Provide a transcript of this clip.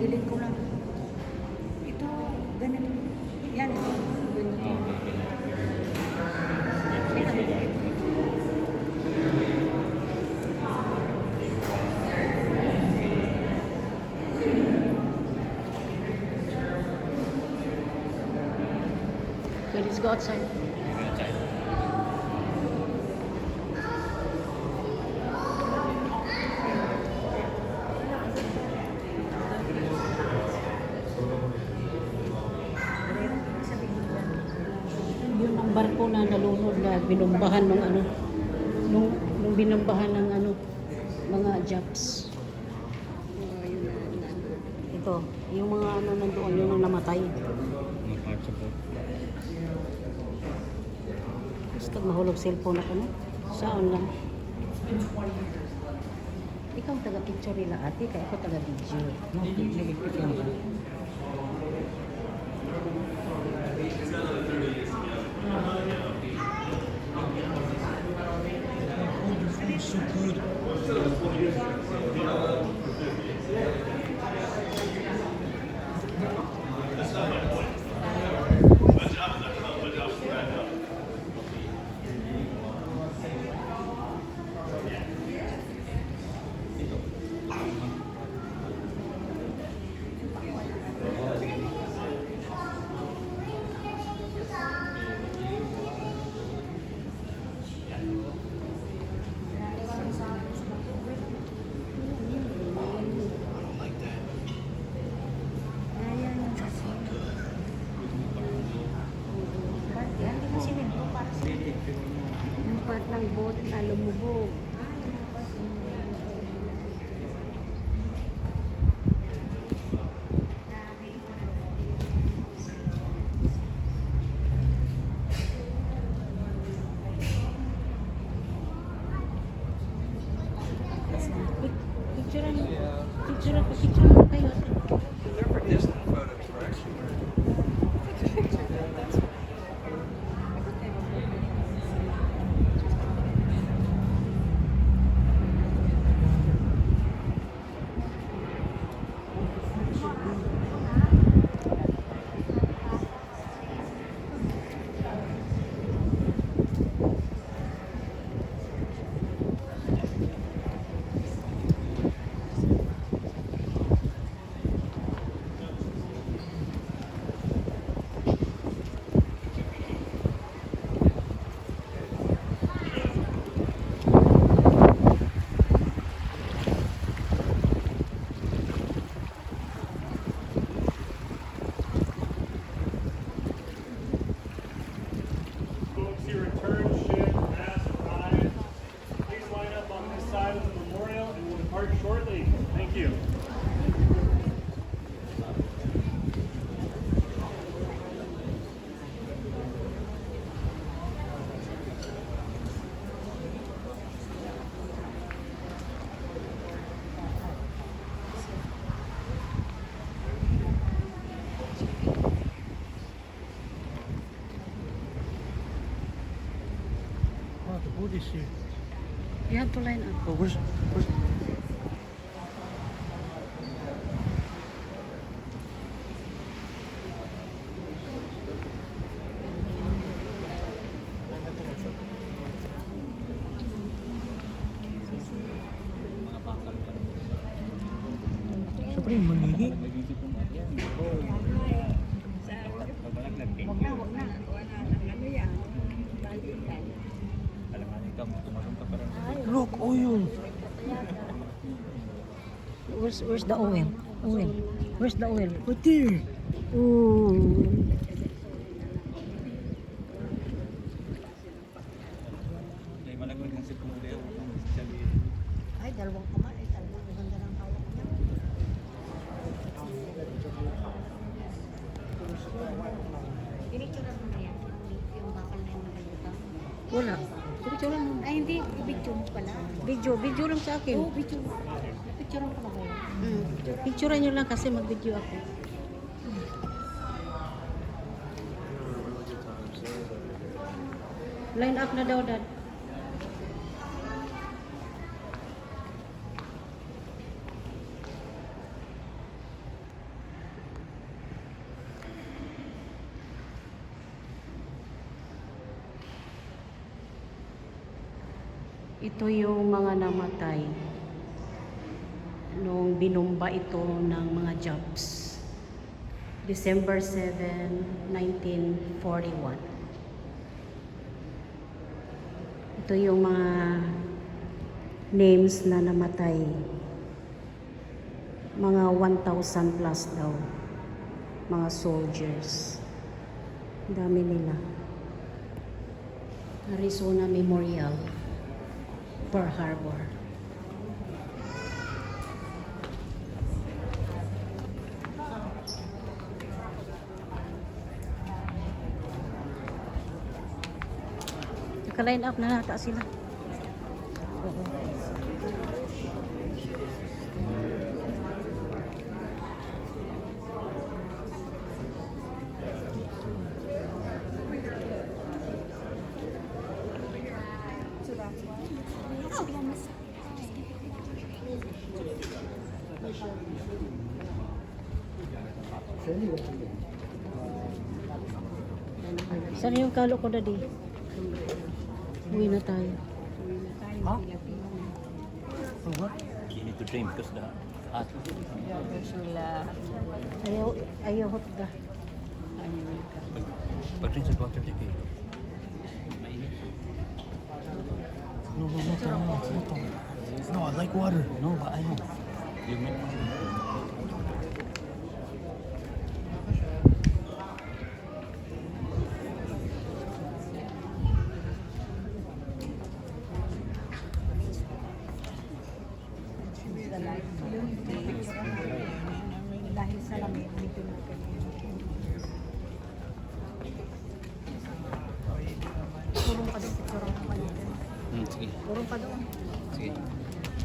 Didilig ko lang. Ito, ganito. Yan. Ganito. Okay, let's go outside. Yun ang barko na nalunod na binumbahan ng ano, nung binumbahan ng ano, mga Japs. Ito, yung mga ano nandoon, yung ang namatay. Gusto mahulog cellphone ako, no? Saan lang? Ikaw taga-picture nila ate, kaya ako taga-video. No, picture lang ba? So good. Yung part ng boat na lumubog. Picture mo kayo. They're for Disney photos, right? Folks, your return ship has arrived. Please line up on this side of the memorial and we'll depart shortly. Thank you. Oh, the boat is here. You have to line up. Oh, where's Siyempre, malihi. Wag na. Ano yan? Look, oil. Where's the oil? Oil. Where's the oil? Right there. Ooh. Ay, dalawang kamay. Dalawang ganda ng hawak niya. Pinicturean mo na yan. Yung bakal na yung nakalimutan. Wala. Picture mo. Ay, hindi. I-picture mo pala. Video lang sa akin. Oo, picture mo. Picture mo pala ba yun? Picturean nyo lang kasi mag-video ako. Line up na daw, Dad. Ito yung mga namatay nung binumba ito ng mga Japs. December 7, 1941. Ito yung mga names na namatay. Mga 1,000 plus daw. Mga soldiers. Ang dami nila. Arizona Memorial, Pearl Harbor. Naka-line up na nata sila. Saan yung kalo ko na di? Uwi na tayo. Huh? For what? You need to dream because the heart. Ayaw hot ka. Pag-drink sa water di kayo. Mainit. No, no. No, I like water. No, ba ayaw. You meant Dahil sa lamig, dito natin. Purong pa doon, picture ako pa natin. sige. Purong pa doon. Sige.